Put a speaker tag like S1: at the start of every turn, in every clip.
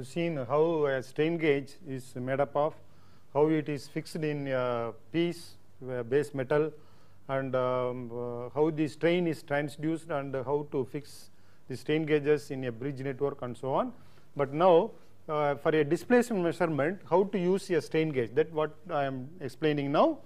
S1: have seen how a strain gauge is made up of, how it is fixed in a piece, base metal, and how the strain is transduced and how to fix the strain gauges in a bridge network and so on. But now for a displacement measurement, how to use a strain gauge, that what I am explaining now.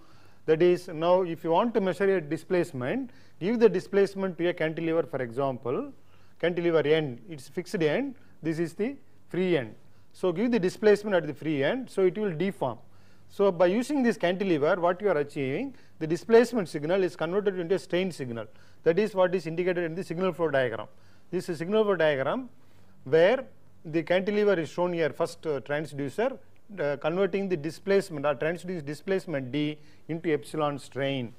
S1: That is, now if you want to measure a displacement, give the displacement to a cantilever, for example, cantilever end, it is fixed end, this is the free end. So give the displacement at the free end, so it will deform. So by using this cantilever, what you are achieving, the displacement signal is converted into a strain signal. That is what is indicated in the signal flow diagram. This is signal flow diagram where the cantilever is shown here, first transducer converting the displacement or transduced displacement D into epsilon strain.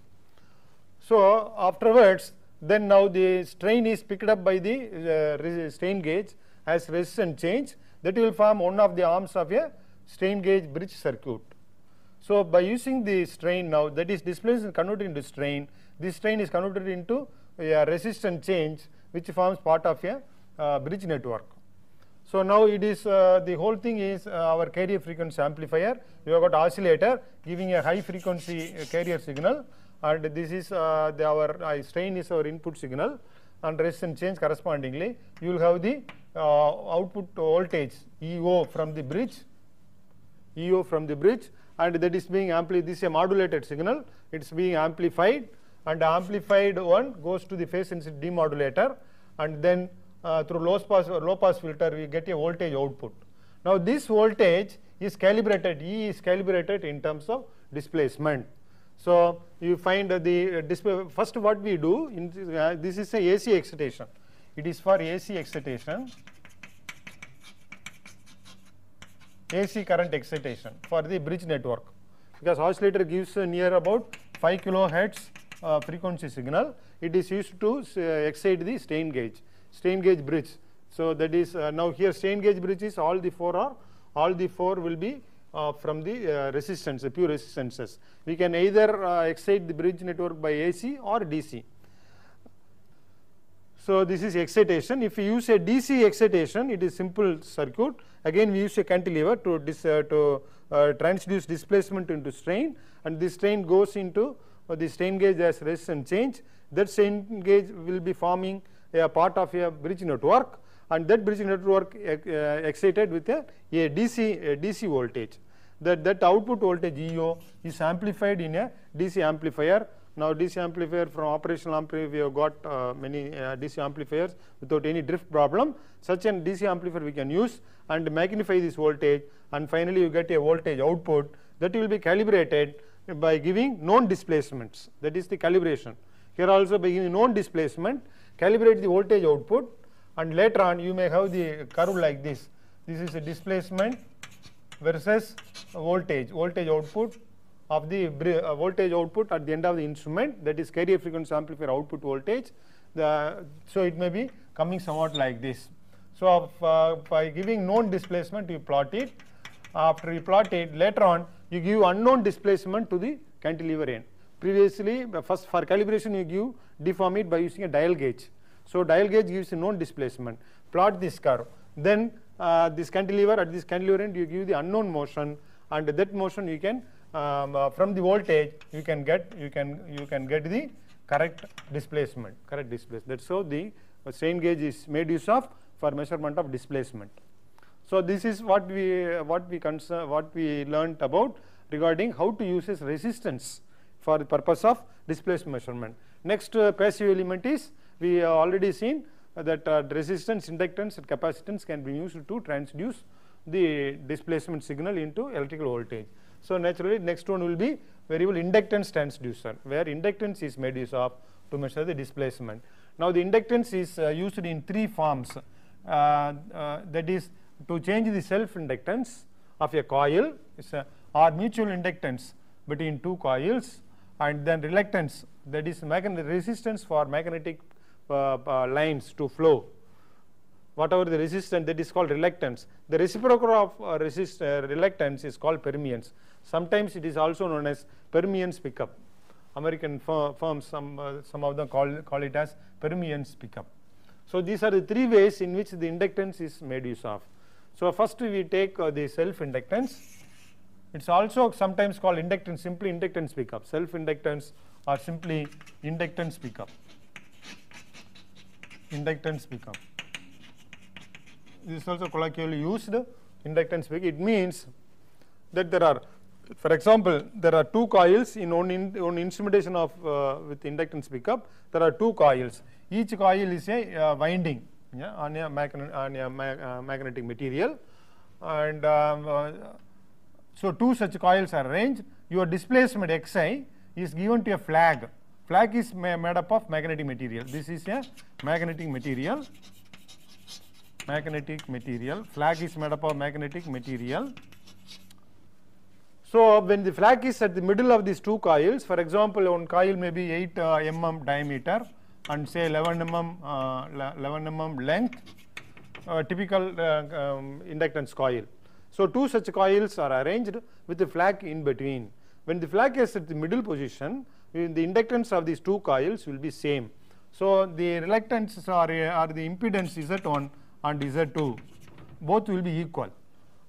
S1: So afterwards, then now the strain is picked up by the strain gauge as resistance change, that will form one of the arms of a strain gauge bridge circuit. So by using the strain now, that is displacement converted into strain, this strain is converted into a resistance change which forms part of a bridge network. So now it is the whole thing is our carrier frequency amplifier. You have got oscillator giving a high frequency carrier signal, and this is our strain is our input signal, and resistance change correspondingly. You will have the output voltage EO from the bridge, and that is being amplified. This is a modulated signal. It is being amplified, and the amplified one goes to the phase sensitive demodulator, and then through low pass filter we get a voltage output. Now this voltage is calibrated, E is calibrated in terms of displacement. So you find the first what we do in this is a AC excitation. It is for AC excitation, AC current excitation for the bridge network, because oscillator gives near about 5 kilohertz frequency signal. It is used to excite the strain gauge bridge. So that is now here strain gauge bridge is all the four will be from the resistance, pure resistances. We can either excite the bridge network by AC or DC. So this is excitation. If we use a DC excitation, it is simple circuit. Again we use a cantilever to transduce displacement into strain, and this strain goes into the strain gauge as resistance change. That strain gauge will be forming a part of a bridge network, and that bridge network excited with a DC voltage. That output voltage EO is amplified in a DC amplifier. Now DC amplifier, from operational amplifier we have got many DC amplifiers without any drift problem. Such an DC amplifier we can use and magnify this voltage, and finally you get a voltage output that will be calibrated by giving known displacements. That is the calibration. Here also by giving known displacement, calibrate the voltage output, and later on you may have the curve like this. This is a displacement versus voltage output of the voltage output at the end of the instrument, that is carrier frequency amplifier output voltage. So it may be coming somewhat like this. So by giving known displacement you plot it. After you plot it, later on you give unknown displacement to the cantilever end. Previously, first for calibration you give deform it by using a dial gauge. So dial gauge gives a known displacement. Plot this curve. Then this cantilever, at this cantilever end you give the unknown motion, and that motion you can from the voltage you can get the correct displacement. That's how the strain gauge is made use of for measurement of displacement. So this is what we learnt about regarding how to use this resistance for the purpose of displacement measurement. Next passive element is, we have already seen that resistance, inductance and capacitance can be used to transduce the displacement signal into electrical voltage. So naturally next one will be variable inductance transducer, where inductance is made use of to measure the displacement. Now the inductance is used in three forms, that is to change the self inductance of a coil, or mutual inductance between two coils, and then reluctance, that is resistance for magnetic lines to flow. Whatever the resistance, that is called reluctance. The reciprocal of reluctance is called permeance. Sometimes it is also known as permeance pickup. American firms, some of them call it as permeance pickup. So these are the three ways in which the inductance is made use of. So first we take the self inductance. It's also sometimes called inductance, simply inductance pickup. Self inductance or simply inductance pickup. Inductance pickup. This is also colloquially used, inductance pickup. It means that there are, for example, there are two coils in one instrumentation of with inductance pickup. There are two coils. Each coil is a winding, yeah, on a magnetic material, and so two such coils are arranged. Your displacement xi is given to a flag. Flag is made up of magnetic material. This is a magnetic material. Magnetic material. Flag is made up of magnetic material. So when the flag is at the middle of these two coils, for example, one coil may be 8 mm diameter and say 11 mm length, typical inductance coil. So two such coils are arranged with the flag in between. When the flag is at the middle position, the inductance of these two coils will be same. So the reluctance or the impedance Z1 and Z2 both will be equal.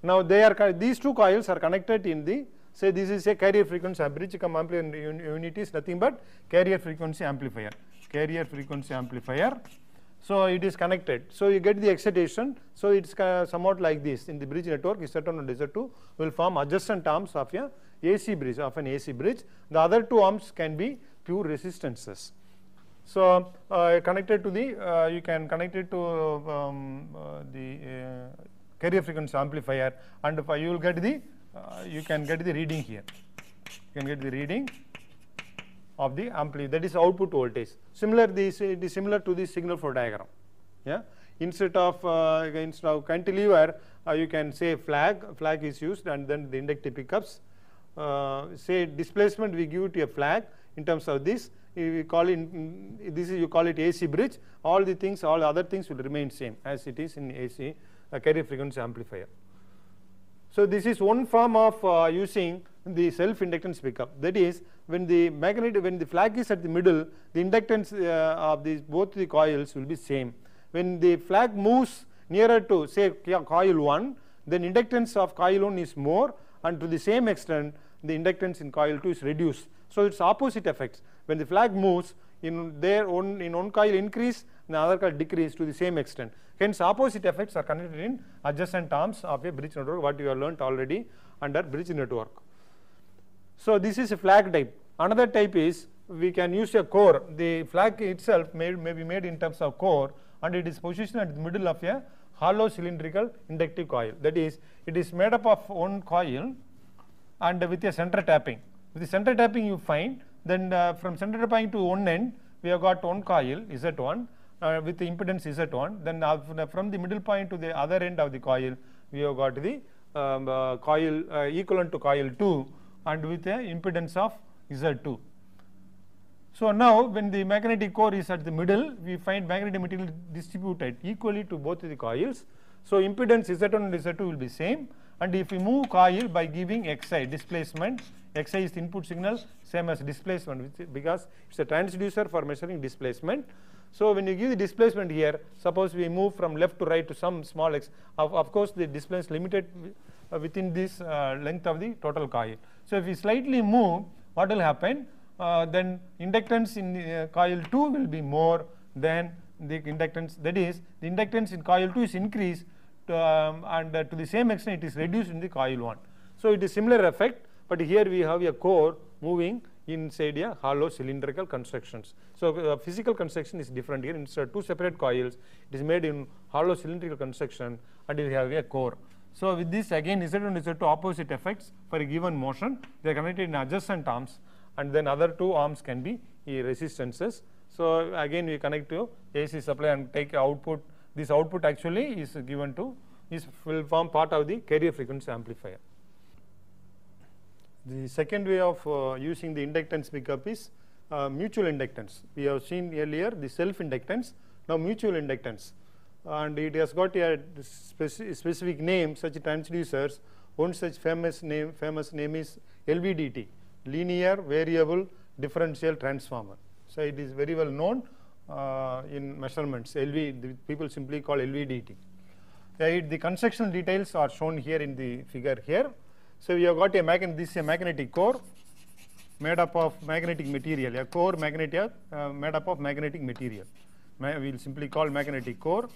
S1: Now they are, these two coils are connected in the, say this is a carrier frequency bridge cum amplifier unit is nothing but carrier frequency amplifier. Carrier frequency amplifier. So it is connected. So you get the excitation. So it's somewhat like this. In the bridge network, Z1 and Z2 will form adjacent arms of a AC bridge, of an AC bridge. The other two arms can be pure resistances. So connected to the, you can connect it to the carrier frequency amplifier, and you will get the, you can get the reading here. You can get the reading of the amplifier, that is output voltage. Similar, this it is similar to the signal flow diagram. Yeah, instead of cantilever, you can say flag is used, and then the inductive pickups. Say displacement we give to a flag in terms of this. We call it, this is, you call it AC bridge. All the things, all other things will remain same as it is in AC carrier frequency amplifier. So this is one form of using the self inductance pickup. That is, when the flag is at the middle, the inductance of these both the coils will be same. When the flag moves nearer to, say, coil 1, then inductance of coil 1 is more, and to the same extent the inductance in coil 2 is reduced. So it's opposite effects. When the flag moves, in one coil increase, in the other coil decrease to the same extent. Hence opposite effects are connected in adjacent arms of a bridge network, what you have learnt already under bridge network. So this is a flag type. Another type is, we can use a core. The flag itself may be made in terms of core, and it is positioned at the middle of a hollow cylindrical inductive coil. That is, it is made up of one coil and with a center tapping. With the center tapping you find, then from center tapping to one end we have got one coil Z1 with the impedance Z1. Then from the middle point to the other end of the coil we have got the coil equivalent to coil 2 and with a impedance of Z2. So now when the magnetic core is at the middle, we find magnetic material distributed equally to both the coils. So impedance Z1 and Z2 will be same, and if we move coil by giving Xi displacement, Xi is the input signal, same as displacement, because it's a transducer for measuring displacement. So when you give the displacement here, suppose we move from left to right to some small x, of course the displacement is limited within this length of the total coil. So if we slightly move, what will happen? Then inductance in coil 2 will be more than the inductance, that is, the inductance in coil 2 is increased and to the same extent it is reduced in the coil 1. So it is similar effect, but here we have a core moving inside a hollow cylindrical constructions. So physical construction is different here. Instead of two separate coils, it is made in hollow cylindrical construction, and it have a core. So with this again Z1 and Z2 opposite effects for a given motion, they are connected in adjacent arms, and then other two arms can be resistances. So again we connect to AC supply and take output. This output actually is given to, will form part of the carrier frequency amplifier. The second way of using the inductance pickup is mutual inductance. We have seen earlier the self inductance, now mutual inductance, and it has got a specific name, such transducers. One such famous name is LVDT, linear variable differential transformer. So it is very well known in measurements. LV, the people simply call LVDT. The construction details are shown here in the figure here. So we have got this is a magnetic core made up of magnetic material, a core made up of magnetic material. We will simply call magnetic core.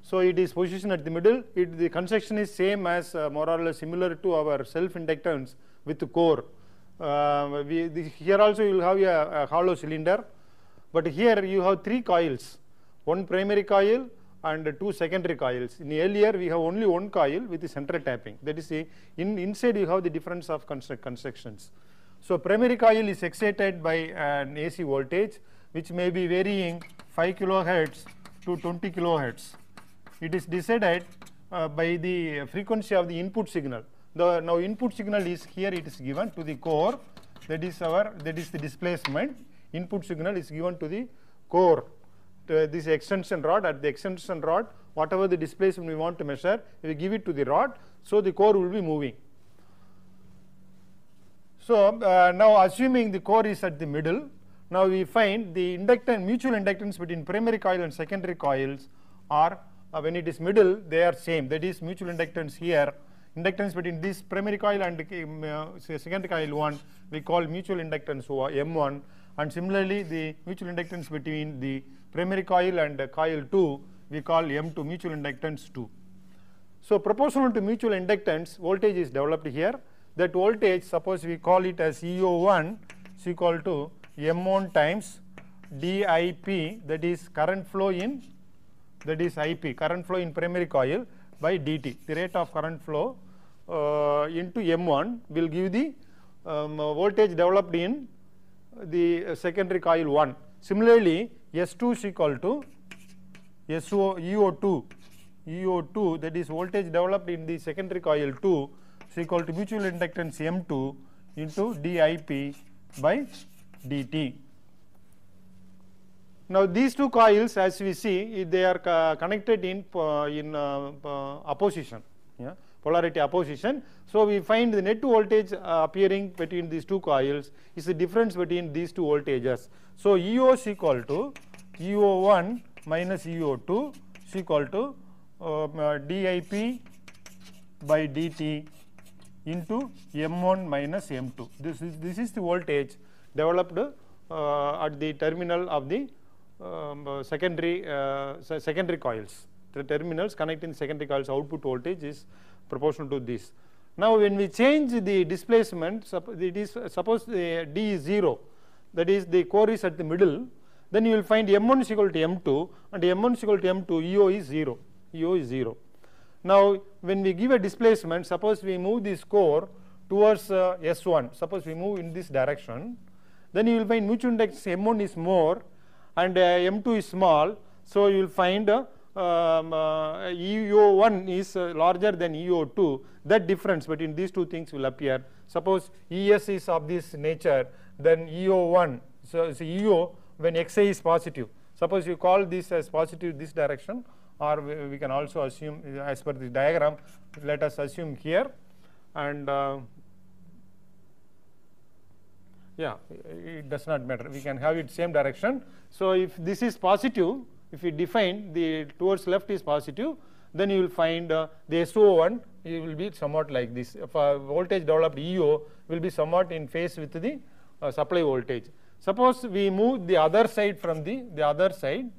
S1: So it is positioned at the middle. The construction is same as more or less similar to our self inductance with the core. Here also you will have a hollow cylinder, but here you have 3 coils, one primary coil and 2 secondary coils. In earlier we have only one coil with the center tapping. That is inside you have the difference of constructions. So primary coil is excited by an AC voltage which may be varying 5 kilohertz to 20 kilohertz. It is decided by the frequency of the input signal. Now input signal is here, it is given to the core, that is the displacement. Input signal is given to the core, to this extension rod. At the extension rod, whatever the displacement we want to measure, we give it to the rod, so the core will be moving. So now assuming the core is at the middle, now we find the mutual inductance between primary coil and secondary coils are when it is middle, they are same. That is mutual inductance here, inductance between this primary coil and secondary coil 1 we call mutual inductance M1, and similarly the mutual inductance between the primary coil and coil 2 we call M2, mutual inductance 2. So proportional to mutual inductance, voltage is developed here. That voltage, suppose we call it as EO1 is equal to M1 times DIP, that is current flow in, that is IP, current flow in primary coil, by dt. The rate of current flow into M1 will give the voltage developed in the secondary coil 1. Similarly, S2 is equal to EO2, that is voltage developed in the secondary coil 2 is equal to mutual inductance M2 into DIP by dt. Now these 2 coils, as we see, they are connected in opposition, polarity opposition. So we find the net voltage appearing between these 2 coils is the difference between these 2 voltages. So EO is equal to EO1 minus EO2 is equal to DIP by dt into M1 minus M2. This is the voltage developed at the terminal of the secondary coils. The terminals connecting secondary coils output voltage is proportional to this. Now when we change the displacement, suppose the D is 0, that is the core is at the middle, then you will find M1 is equal to M2 and M1 is equal to M2, EO is 0. Now when we give a displacement, suppose we move this core towards S1, suppose we move in this direction, then you will find mutual inductance M1 is more and M2 is small. So you will find EO1 is larger than EO2. That difference between these 2 things will appear. Suppose ES is of this nature, then EO1, so EO when Xi is positive. Suppose you call this as positive this direction, or we can also assume as per the diagram, let us assume here, and it does not matter, we can have it same direction. So if this is positive, if we define the towards left is positive, then you will find the SO1 will be somewhat like this. If voltage developed EO will be somewhat in phase with the supply voltage. Suppose we move the other side from the other side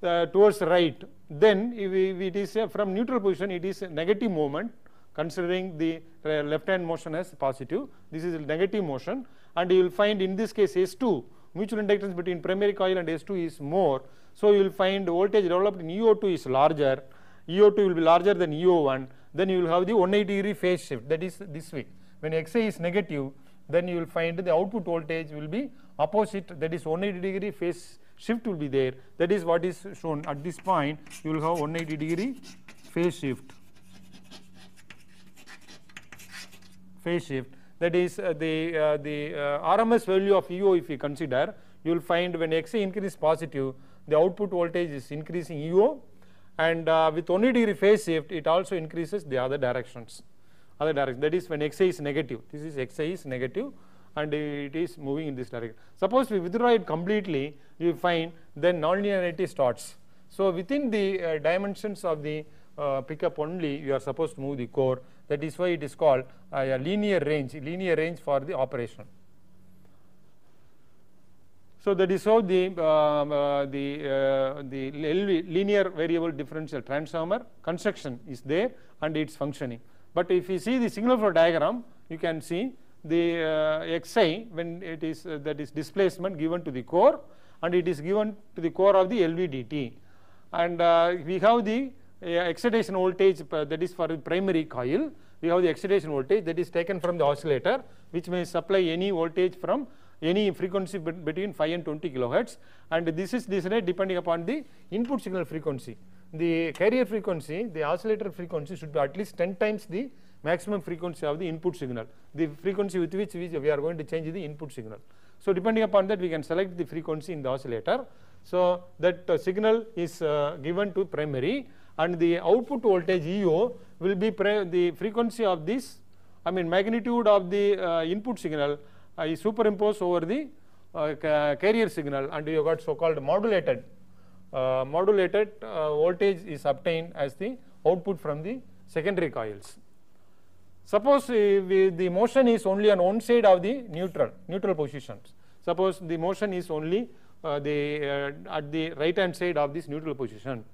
S1: towards right, then if it is from neutral position, it is a negative moment, considering the left hand motion as positive. This is a negative motion, and you will find in this case S2, mutual inductance between primary coil and S2 is more. So you will find voltage developed in EO2 is larger, EO2 will be larger than EO1, then you will have the 180 degree phase shift, that is this way. When Xi is negative, then you will find the output voltage will be opposite, that is 180 degree phase shift will be there. That is what is shown at this point, you will have 180 degree phase shift. That is the RMS value of EO if you consider, you will find when Xi increase positive, the output voltage is increasing EO, and with 180 degree phase shift it also increases the other directions. That is when Xi is negative, this is Xi is negative and it is moving in this direction. Suppose we withdraw it completely, you find then nonlinearity starts. So within the dimensions of the pickup only you are supposed to move the core. That is why it is called a linear range for the operation. So that is how the linear variable differential transformer construction is there and it's functioning. But if you see the signal flow diagram, you can see the xi when it is that is displacement given to the core, and it is given to the core of the LVDT, and we have the excitation voltage that is for the primary coil. We have the excitation voltage that is taken from the oscillator, which may supply any voltage from any frequency between 5 and 20 kilohertz, and this is decided depending upon the input signal frequency. The carrier frequency, the oscillator frequency should be at least 10 times the maximum frequency of the input signal, the frequency with which we are going to change the input signal. So depending upon that we can select the frequency in the oscillator. So that signal is given to primary, and the output voltage EO will be the frequency of this, I mean magnitude of the input signal is superimposed over the carrier signal, and you have got so called modulated voltage is obtained as the output from the secondary coils. Suppose the motion is only on one side of the neutral positions. Suppose the motion is only at the right hand side of this neutral position,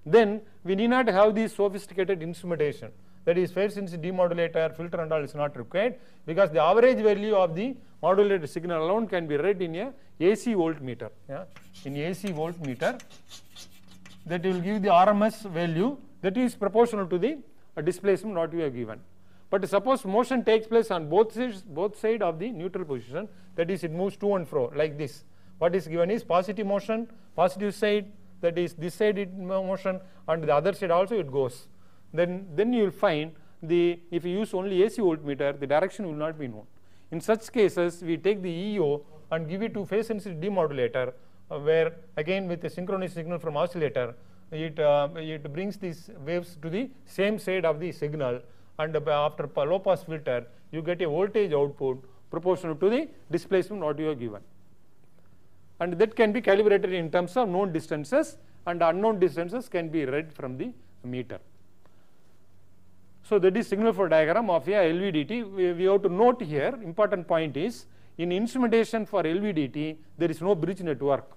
S1: then we need not have this sophisticated instrumentation, that is phase density demodulator, filter and all is not required, because the average value of the modulated signal alone can be read in a AC voltmeter. Yeah? In AC voltmeter, that will give the RMS value that is proportional to the displacement what we have given. But suppose motion takes place on both sides of the neutral position, that is it moves to and fro like this. What is given is positive motion, positive side, that is this side it motion, and the other side also it goes. Then you will find if you use only AC voltmeter, the direction will not be known. In such cases, we take the EO and give it to phase sensitive demodulator, where again with a synchronous signal from oscillator, it brings these waves to the same side of the signal, and after low pass filter you get a voltage output proportional to the displacement what you have given, and that can be calibrated in terms of known distances, and unknown distances can be read from the meter. So that is signal flow diagram of a LVDT. We have to note here, important point is, in instrumentation for LVDT there is no bridge network.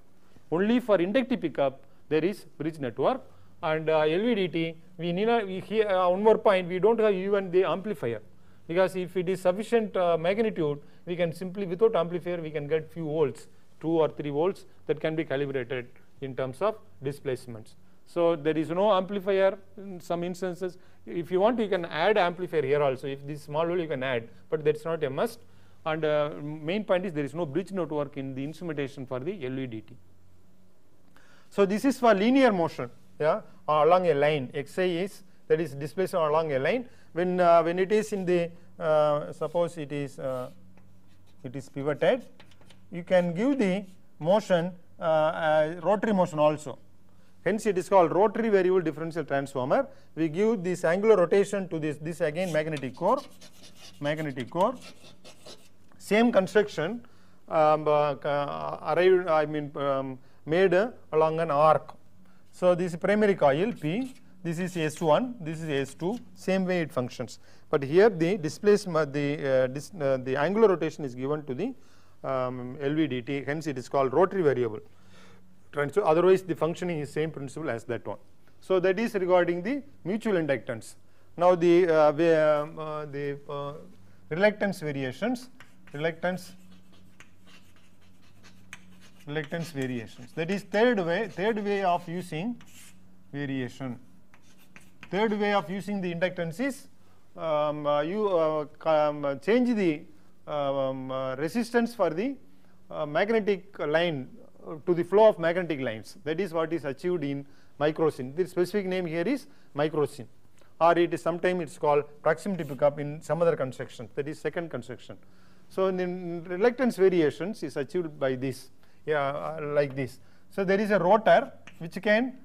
S1: Only for inductive pickup there is bridge network, and LVDT we need here one more point, we don't have even the amplifier, because if it is sufficient magnitude, we can simply without amplifier we can get few volts, 2 or 3 volts that can be calibrated in terms of displacements. So there is no amplifier in some instances. If you want, you can add amplifier here also. If this small hole you can add, but that's not a must. And main point is there is no bridge network in the instrumentation for the LVDT. So this is for linear motion, yeah, along a line. Xi is that is displacement along a line. When it is in the suppose it is pivoted, you can give the motion rotary motion also. Hence it is called rotary variable differential transformer. We give this angular rotation to this again magnetic core, same construction made along an arc. So this is primary coil P, this is S1, this is S2, same way it functions. But here the displacement, the angular rotation is given to the LVDT, hence it is called rotary variable. Otherwise the functioning is same principle as that one. So that is regarding the mutual inductance. Now the reluctance variations, reluctance variations. That is third way of using variation. Third way of using the inductance is you change the resistance for the magnetic line to the flow of magnetic lines. That is what is achieved in microsyn. The specific name here is microsyn, or it is sometimes it's called proximity pickup in some other construction. That is second construction. So in reluctance variations is achieved by this, like this. So there is a rotor which can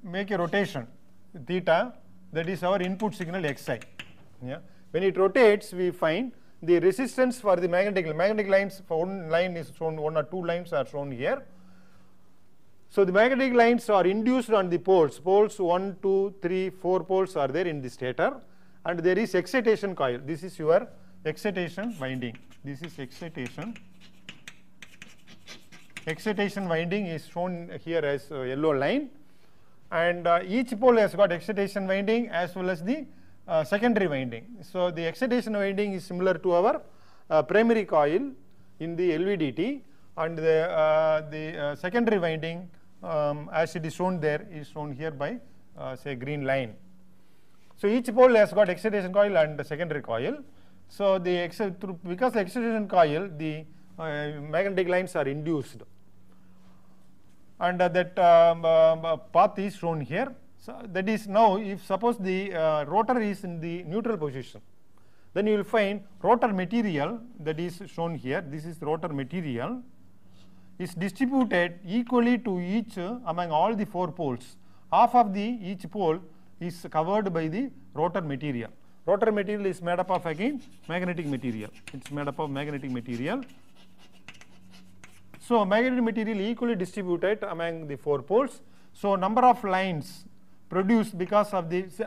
S1: make a rotation theta, that is our input signal xi. Yeah. When it rotates, we find the resistance for the magnetic lines. For one line is shown, 1 or 2 lines are shown here. So the magnetic lines are induced on the poles. Poles 1, 2, 3, 4 poles are there in the stator, and there is excitation coil. This is your excitation winding. This is excitation. Excitation winding is shown here as a yellow line, and each pole has got excitation winding as well as the secondary winding. So the excitation winding is similar to our primary coil in the LVDT, and the secondary winding, as it is shown there, is shown here by say green line. So each pole has got excitation coil and the secondary coil. So because the excitation coil, the magnetic lines are induced, and that path is shown here. So that is, now if suppose the rotor is in the neutral position, then you will find rotor material, that is shown here. This is rotor material, is distributed equally to each among all the 4 poles. Half of the each pole is covered by the rotor material. Rotor material is made up of, again, magnetic material. It's made up of magnetic material. So magnetic material equally distributed among the 4 poles. So number of lines produced because of this,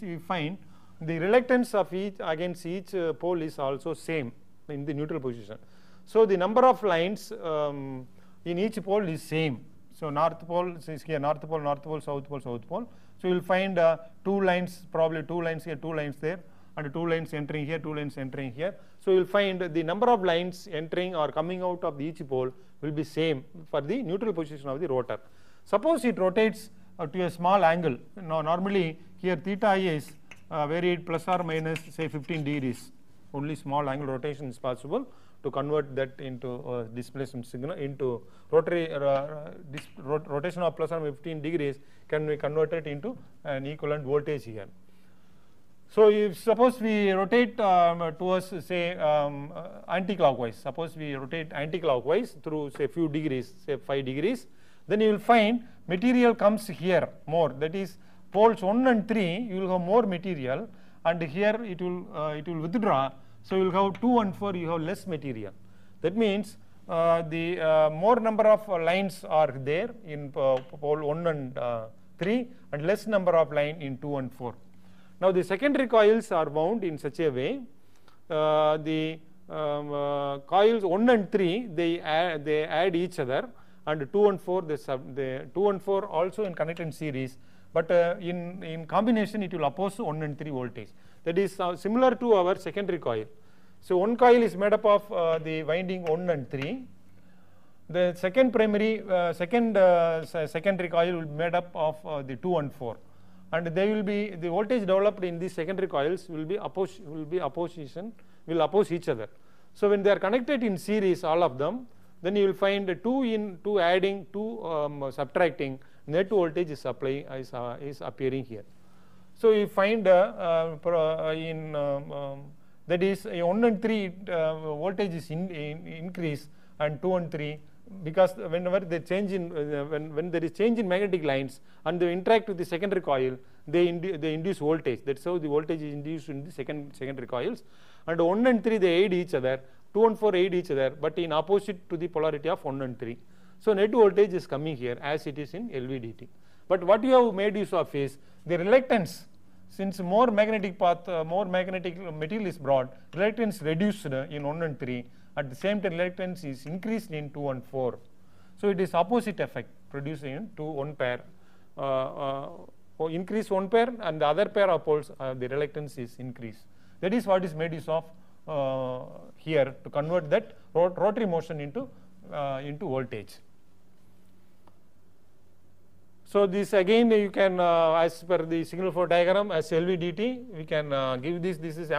S1: we find the reluctance of each against each pole is also same in the neutral position. So the number of lines in each pole is same. So north pole is here, north pole, south pole, south pole. So you will find 2 lines, probably 2 lines here, 2 lines there, and 2 lines entering here, 2 lines entering here. So you will find the number of lines entering or coming out of each pole will be same for the neutral position of the rotor. Suppose it rotates to a small angle. Now normally here theta is varied plus or minus say 15 degrees. Only small angle rotation is possible to convert that into displacement signal into rotary rotation of plus or minus 15 degrees can be converted into an equivalent voltage here. So if suppose we rotate towards say anti-clockwise, suppose we rotate anti-clockwise through say few degrees, say 5 degrees, then you will find material comes here more, that is poles 1 and 3 you will have more material, and here it will withdraw. So you will have 2 and 4 you have less material. That means the more number of lines are there in pole 1 and 3 and less number of line in 2 and 4. Now the secondary coils are wound in such a way, the coils 1 and 3 they add each other, and 2 and 4 the 2 and 4 also in connect in series, but in combination it will oppose 1 and 3 voltage. That is similar to our secondary coil. So one coil is made up of the winding 1 and 3. The second primary secondary coil will be made up of the 2 and 4, and they will be the voltage developed in these secondary coils will oppose each other. So when they are connected in series, all of them, then you will find 2 adding, 2 subtracting, net voltage is is appearing here. So you find that is 1 and 3 voltage is increase, and 2 and 3, because whenever they change in when there is change in magnetic lines and they interact with the secondary coil, they induce voltage. That's how the voltage is induced in the secondary coils. And 1 and 3 they aid each other, 2 and 4 aid each other, but in opposite to the polarity of 1 and 3. So net voltage is coming here as it is in LVDT. But what you have made use of is the reluctance. Since more magnetic path, more magnetic material is brought, reluctance reduced in 1 and 3. At the same time, reluctance is increased in 2 and 4. So it is opposite effect producing in one pair. Increase one pair, and the other pair of poles, the reluctance is increased. That is what is made use of here to convert that rotary motion into voltage. So this again you can as per the signal flow diagram as LVDT, we can give this is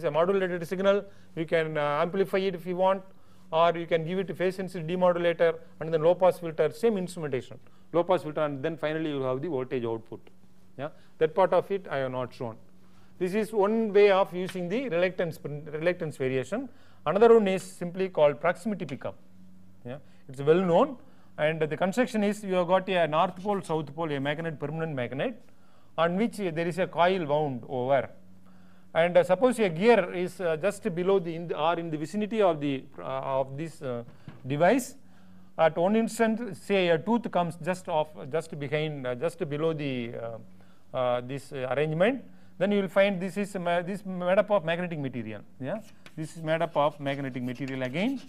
S1: a modulated signal. You can amplify it if you want, or you can give it a phase sensitive demodulator and then low pass filter, same instrumentation, low pass filter, and then finally you have the voltage output. Yeah, that part of it I have not shown. This is one way of using the reluctance variation. Another one is simply called proximity pickup. Yeah, it's well known. And the construction is you have got a north pole, south pole, a magnet, permanent magnet, on which there is a coil wound over. And suppose a gear is just below or in the vicinity of this device, at one instant, say a tooth comes just behind, just below the this arrangement, then you will find this is this made up of magnetic material. Yeah, this is made up of magnetic material again,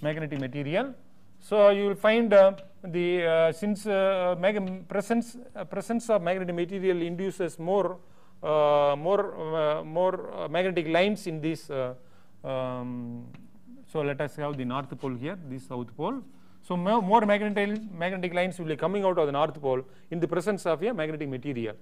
S1: magnetic material. So you will find since presence of magnetic material induces more magnetic lines in this. So let us have the north pole here, this south pole. So more magnetic lines will be coming out of the north pole in the presence of a magnetic material.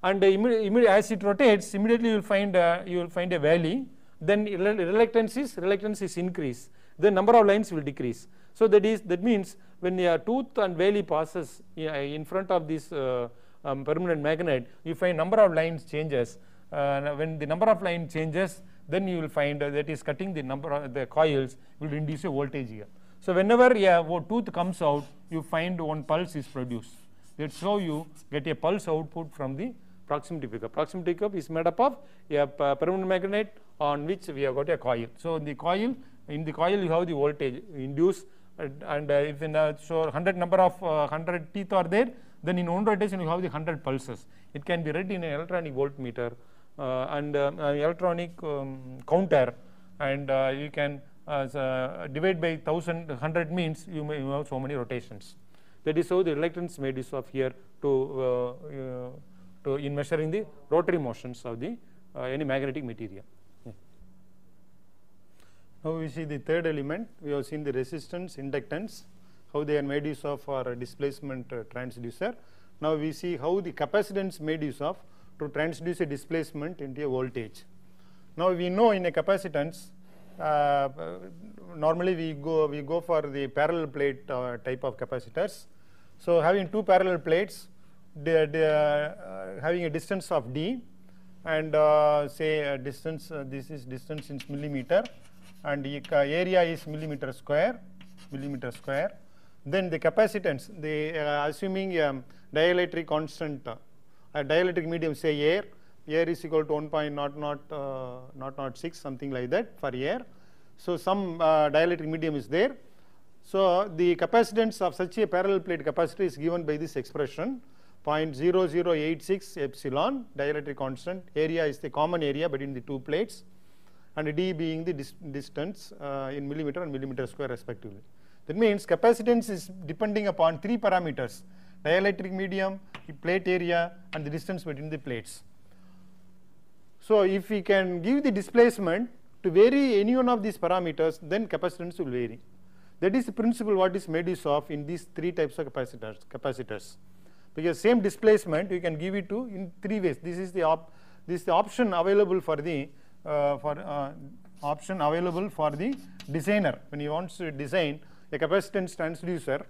S1: And as it rotates, immediately you will find a valley. Then reluctance is increased. The number of lines will decrease. So that means when a tooth and valley passes in front of this permanent magnet, you find number of lines changes. When the number of lines changes, then you will find that is cutting the number of the coils will induce a voltage here. So whenever a tooth comes out, you find one pulse is produced. That's how you get a pulse output from the proximity pickup. Proximity pickup is made up of a permanent magnet on which we have got a coil. So in the coil you have the voltage induced, and if so 100 number of 100 teeth are there, then in one rotation you have the 100 pulses. It can be read in an electronic voltmeter and electronic counter, and you can divide by 100 means you have so many rotations. That is how the reluctance made use of here to in measuring the rotary motions of the any magnetic material. Yeah. Now we see the third element. We have seen the resistance, inductance, how they are made use of for displacement transducer. Now we see how the capacitance made use of to transduce a displacement into a voltage. Now we know in a capacitance, normally we go for the parallel plate type of capacitors. So having two parallel plates, having a distance of d, and say a distance, this is distance in millimeter, and the area is millimeter square. Then the capacitance, assuming dielectric constant, a dielectric medium, say air is equal to 1.006, something like that for air. So some dielectric medium is there. So the capacitance of such a parallel plate capacitor is given by this expression, 0.0086 epsilon dielectric constant. Area is the common area between the two plates, and d being the distance in millimeter and millimeter square respectively. That means capacitance is depending upon three parameters: dielectric medium, plate area, and the distance between the plates. So if we can give the displacement to vary any one of these parameters, then capacitance will vary. That is the principle what is made use of in these three types of capacitors. Because same displacement you can give it to in three ways. This is the option available for the designer when he wants to design a capacitance transducer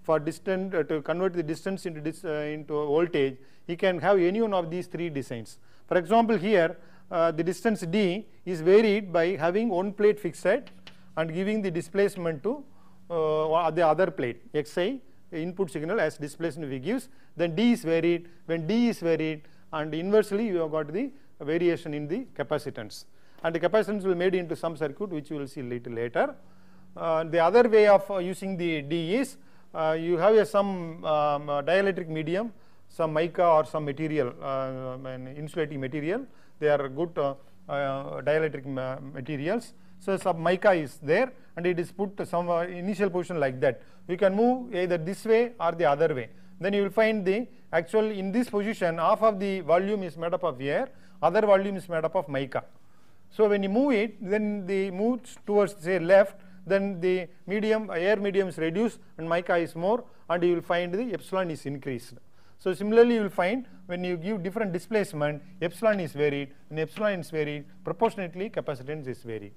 S1: for distance to convert the distance into voltage. He can have any one of these three designs. For example, here the distance d is varied by having one plate fixed and giving the displacement to the other plate xi, input signal as displacement v gives. Then d is varied. When d is varied, and inversely you have got the variation in the capacitance, and the capacitance will be made into some circuit which you will see little later. The other way of using the d is you have some dielectric medium, some mica or some material, insulating material. They are good dielectric materials. So some mica is there, and it is put to some initial position like that. You can move either this way or the other way. Then you will find the actual in this position half of the volume is made up of air, other volume is made up of mica. So when you move it, then the moves towards say left, then the air medium is reduced and mica is more, and you will find the epsilon is increased. So similarly you will find when you give different displacement, epsilon is varied, and epsilon is varied, proportionately capacitance is varied.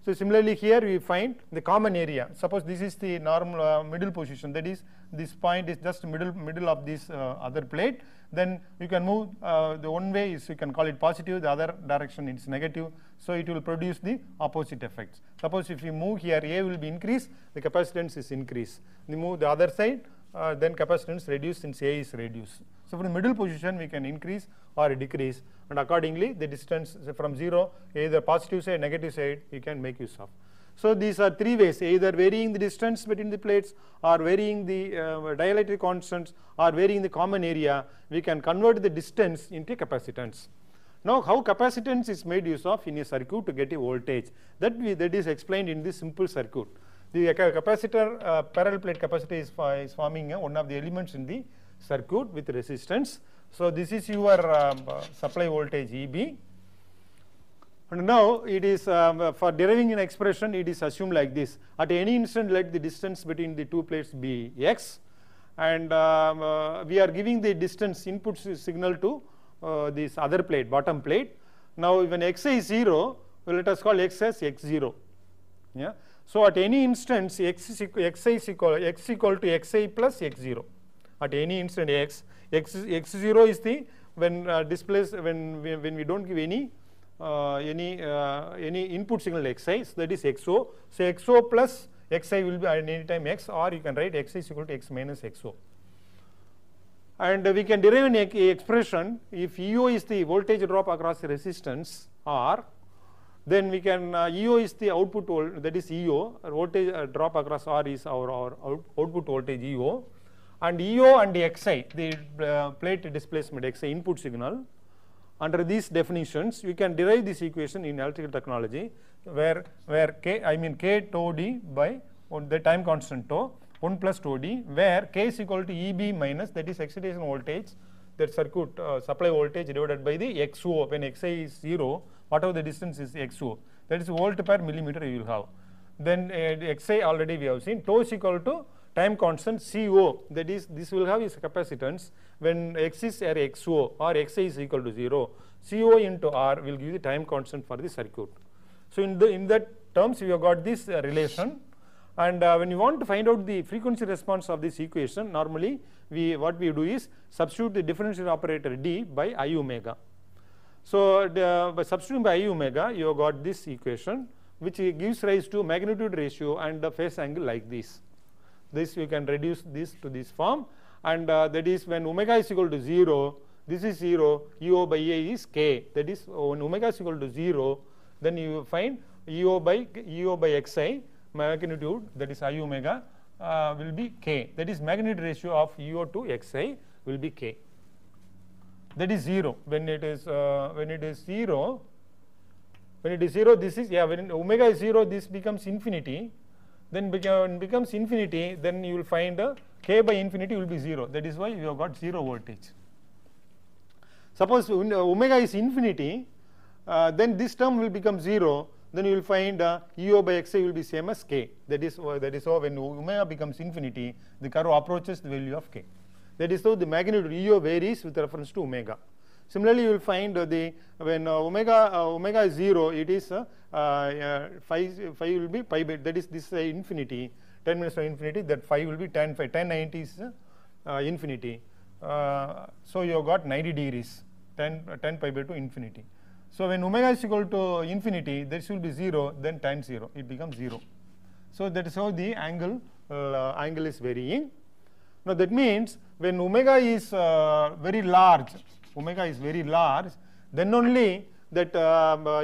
S1: So similarly here we find the common area. Suppose this is the normal middle position, that is this point is just middle of this other plate. Then you can move the one way is you can call it positive, the other direction is negative. So it will produce the opposite effects. Suppose if you move here, A will be increased, the capacitance is increased. You move the other side, then capacitance reduced since A is reduced. So from the middle position we can increase or decrease, and accordingly the distance from 0, either positive side, negative side, you can make use of. So these are three ways, either varying the distance between the plates, or varying the dielectric constants, or varying the common area. We can convert the distance into capacitance. Now how capacitance is made use of in a circuit to get a voltage, that is explained in this simple circuit. The capacitor, parallel plate capacitor is forming one of the elements in the circuit with resistance. So this is your supply voltage EB. And now it is for deriving an expression, it is assumed like this: at any instant let the distance between the two plates be x, and we are giving the distance input signal to this other plate, bottom plate. Now when xi is 0, let us call x as x0. Yeah. So at any instance x is equal to xi plus x0. At any instant x0 is the when when we don't give any input signal xi, so that is xo. So xo plus xi will be at any time x, or you can write x is equal to x minus xo. And we can derive an expression if EO is the voltage drop across the resistance R, then we can EO is the output voltage, that is EO, voltage drop across R is our output voltage EO, and EO and the xi, the plate displacement xi input signal. Under these definitions, we can derive this equation in electrical technology, where k tau d by the time constant tau 1 plus tau d, where k is equal to EB minus, that is excitation voltage, that circuit supply voltage divided by the xo. When xi is 0, whatever the distance is xo, that is volt per millimeter you will have. Then xi already we have seen. Tau is equal to time constant co, that is this will have its capacitance when x is or xo or xi is equal to 0. Co into R will give the time constant for the circuit. So in that terms we have got this relation, and when you want to find out the frequency response of this equation, normally what we do is substitute the differential operator d by I omega. So by substituting by I omega, you have got this equation, which gives rise to magnitude ratio and the phase angle like this. This you can reduce this to this form, and that is when omega is equal to 0, this is 0, EO by A is k. That is when omega is equal to 0, then you find EO by xi magnitude, that is I omega will be k. That is magnitude ratio of EO to xi will be k. That is 0. When it is 0, this is when omega is 0, this becomes infinity. Then becomes infinity, then you will find k by infinity will be 0. That is why you have got 0 voltage. Suppose omega is infinity, then this term will become 0. Then you will find EO by xi will be same as k. That is how when omega becomes infinity, the curve approaches the value of k. That is how the magnitude EO varies with reference to omega. Similarly, you will find when omega is 0, it is phi will be pi by, that is this infinity, 10 minus to infinity, that phi will be tan phi, tan 90 is infinity. So you have got 90 degrees, 10 pi by 2 infinity. So when omega is equal to infinity, this will be 0, then tan 0, it becomes 0. So that is how the angle is varying. Now that means when omega is very large, then only that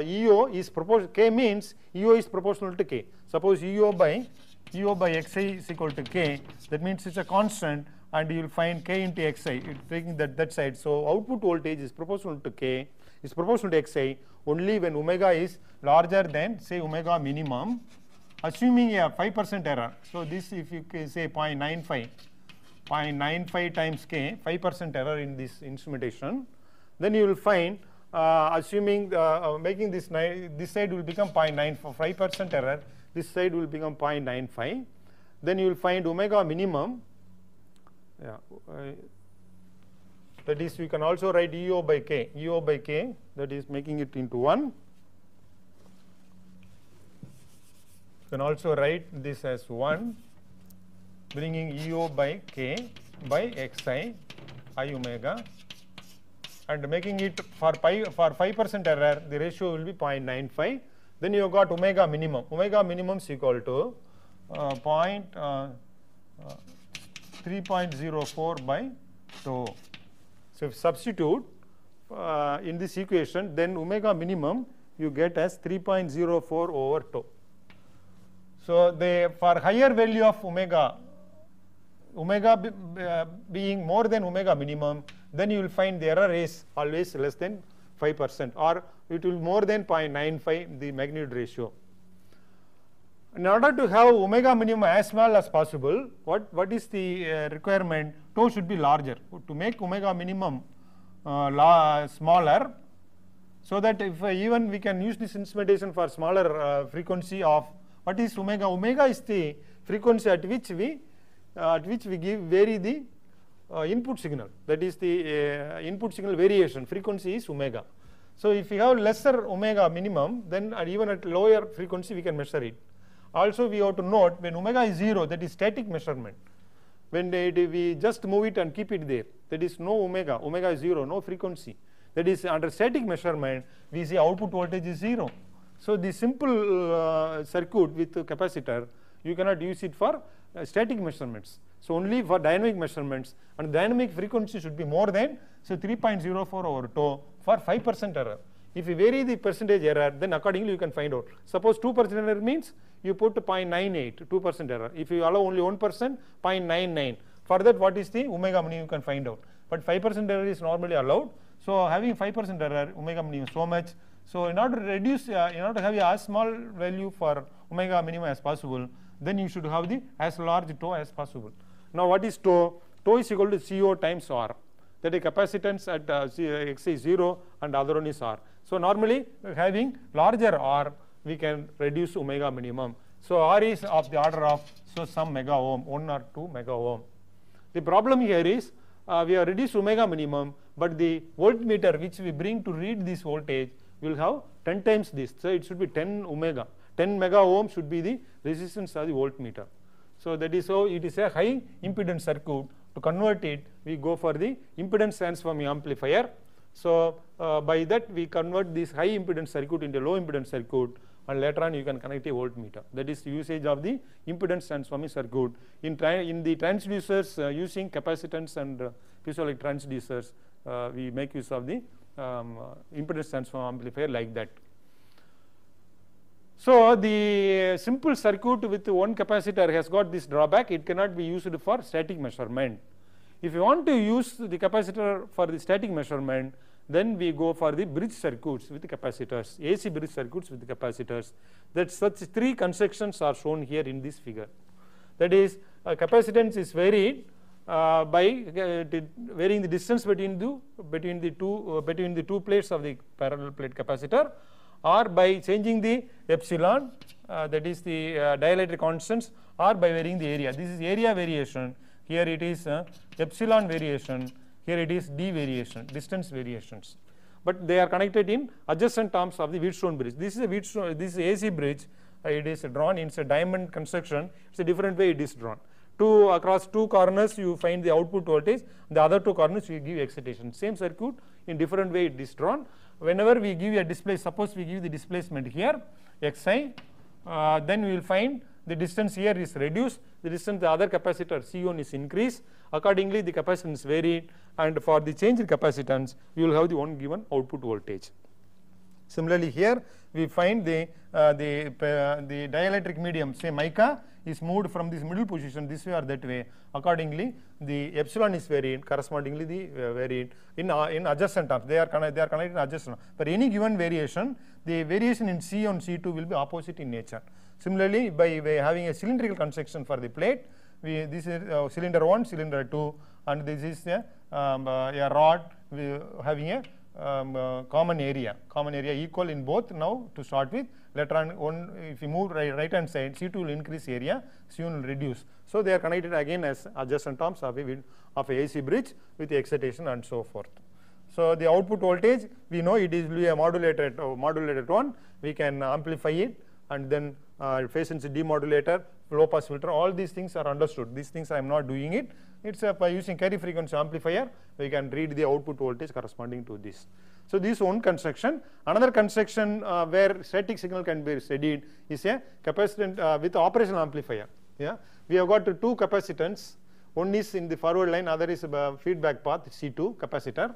S1: EO is proportional. K means EO is proportional to k. Suppose EO by xi is equal to k, that means it's a constant, and you will find k into xi, taking that side. So output voltage is proportional to k, is proportional to xi only when omega is larger than, say, omega minimum, assuming a 5% error. So this, if you can say 0.95 times k, 5% error in this instrumentation, then you will find assuming making this side will become 0.95, 5% error, this side will become 0.95. Then you will find omega minimum. That is, we can also write EO by k, that is making it into 1. You can also write this as 1, bringing EO by k by xi I omega, and making it for 5% error, the ratio will be 0.95. Then you have got omega minimum. Omega minimum is equal to 3.04 by tau. So if substitute in this equation, then omega minimum you get as 3.04 over tau. So for higher value of omega being more than omega minimum, then you will find the error is always less than 5%, or it will more than 0.95 the magnitude ratio. In order to have omega minimum as small as possible, what is the requirement? Tau should be larger. To make omega minimum smaller, so that if even we can use this instrumentation for smaller frequency of what is omega? Omega is the frequency at which we vary the input signal. That is the input signal variation. Frequency is omega. So if we have lesser omega minimum, then even at lower frequency we can measure it. Also we have to note when omega is 0, that is static measurement. When we just move it and keep it there, that is no omega. Omega is 0, no frequency. That is under static measurement, we see output voltage is 0. So the simple circuit with capacitor, you cannot use it for static measurements. So only for dynamic measurements, and dynamic frequency should be more than 3.04 over tau for 5% error. If you vary the percentage error, then accordingly you can find out. Suppose 2% error means you put 0.98, 2% error. If you allow only 1%, 0.99. For that, what is the omega minimum you can find out. But 5% error is normally allowed. So having 5% error, omega minimum so much. So in order to reduce, in order to have a as small value for omega minimum as possible, then you should have the as large tau as possible. Now what is tau? Tau is equal to CO times R. That is capacitance at X is 0 and other one is R. So normally having larger R, we can reduce omega minimum. So R is of the order of some mega ohm, 1 or 2 mega ohm. The problem here is we have reduced omega minimum, but the voltmeter which we bring to read this voltage will have 10 times this. So it should be 10 omega. 10 mega ohm should be the resistance of the voltmeter. So that is how it is a high impedance circuit. To convert it, we go for the impedance transforming amplifier. So by that we convert this high impedance circuit into a low impedance circuit, and later on you can connect a voltmeter. That is the usage of the impedance transforming circuit. In the transducers using capacitance and piezoelectric transducers, we make use of the impedance transform amplifier like that. So the simple circuit with one capacitor has got this drawback. It cannot be used for static measurement. If you want to use the capacitor for the static measurement, then we go for the bridge circuits with the capacitors, AC bridge circuits with the capacitors. That such 3 constructions are shown here in this figure. That is, capacitance is varied by varying the distance between the two plates of the parallel plate capacitor, or by changing the epsilon, that is the dielectric constants, or by varying the area. This is area variation. Here it is epsilon variation. Here it is d variation, distance variations. But they are connected in adjacent arms of the Wheatstone bridge. This is a Wheatstone. This is AC bridge. It is drawn in a diamond construction. It's a different way it is drawn. Across 2 corners you find the output voltage. The other 2 corners you give excitation. Same circuit, in different way it is drawn. Whenever we give a displacement, suppose we give the displacement here xi, then we will find the distance here is reduced, the distance the other capacitor C1 is increased. Accordingly the capacitance varied, and for the change in capacitance you will have the one given output voltage. Similarly here we find the dielectric medium, say mica, is moved from this middle position this way or that way. Accordingly the epsilon is varied, correspondingly the varied in adjacent arms. They are connected in adjacent. For any given variation, the variation in C1, C2 will be opposite in nature. Similarly, by having a cylindrical construction for the plate, this is cylinder 1, cylinder 2, and this is a rod having a common area equal in both. Now to start with, later on if you move right hand side, C2 will increase area, C1 will reduce. So they are connected again as adjacent arms of a AC bridge with excitation and so forth. So the output voltage, we know it is a modulated one. We can amplify it, and then phase sensitive demodulator, low pass filter, all these things are understood. These things I am not doing it. It's by using carry frequency amplifier, we can read the output voltage corresponding to this. So this one construction. Another construction where static signal can be studied is a capacitant with operational amplifier. Yeah, we have got 2 capacitance. One is in the forward line, other is feedback path C2 capacitor.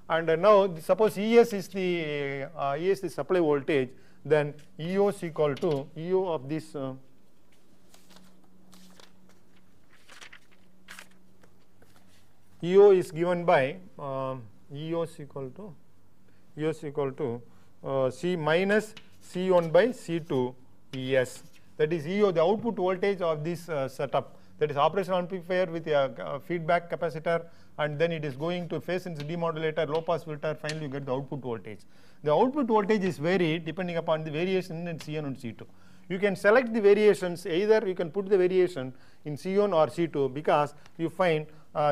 S1: And now suppose ES is the supply voltage, then EO is equal to EO of this EO is given by EO is equal to C minus C1 by C2 ES. That is EO, the output voltage of this setup. That is operational amplifier with a feedback capacitor, and then it is going to phase sense demodulator, low pass filter. Finally, you get the output voltage. The output voltage is varied depending upon the variation in C1 and C2. You can select the variations, either you can put the variation in C1 or C2, because you find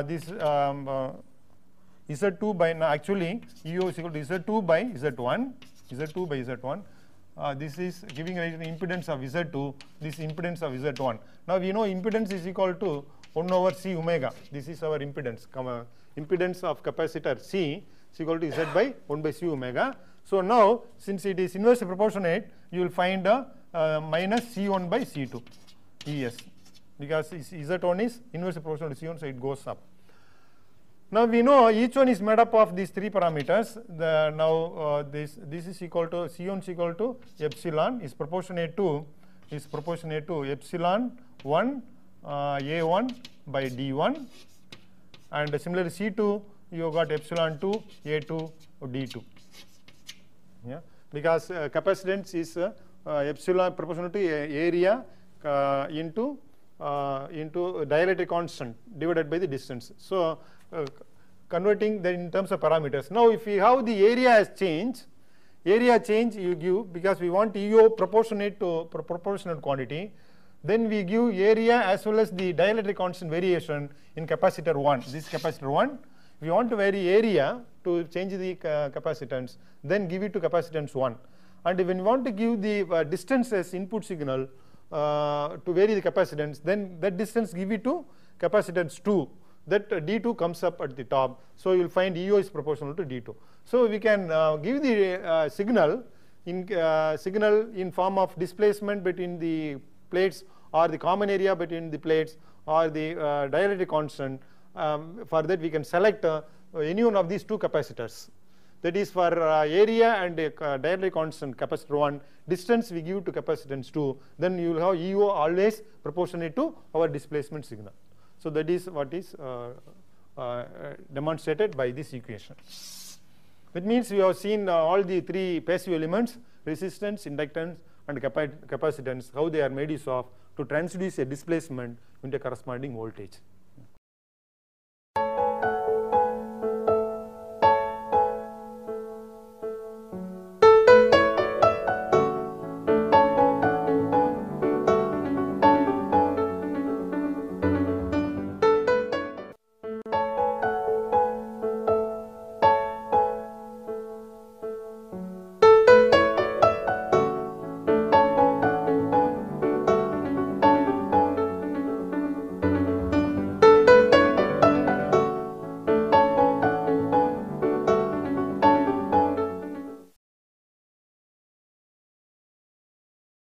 S1: this Z2 by, actually EO is equal to Z2 by Z1, Z2 by Z1. This is giving rise to the impedance of Z2, this impedance of Z1. Now we know impedance is equal to 1 over C omega. This is our impedance. Impedance of capacitor C is equal to Z by 1 by C omega. So now, since it is inversely proportionate, you will find minus C1 by C2 ES, because Z1 is inversely proportional to C1, so it goes up. Now we know each one is made up of these three parameters. This is equal to C1 is equal to epsilon is proportionate to epsilon 1 A1 by D1, and similarly C2 you got epsilon 2 A2 D2. Yeah, because capacitance is epsilon proportional to area into dielectric constant divided by the distance. So converting that in terms of parameters. Now if we have the area as change you give, because we want EO proportionate to proportional quantity, then we give area as well as the dielectric constant variation in capacitor 1. This capacitor 1. We want to vary area to change the capacitance, then give it to capacitance 1. And when we want to give the distance as input signal to vary the capacitance, then that distance give it to capacitance 2. That D2 comes up at the top. So you will find EO is proportional to D2. So we can give the signal in form of displacement between the plates, or the common area between the plates, or the dielectric constant. For that we can select any one of these two capacitors. That is for area and dielectric constant capacitor 1, distance we give to capacitance 2, then you will have EO always proportionate to our displacement signal. So that is what is demonstrated by this equation. That means we have seen all the three passive elements, resistance, inductance and capacitance, how they are made use of to transduce a displacement into a corresponding voltage.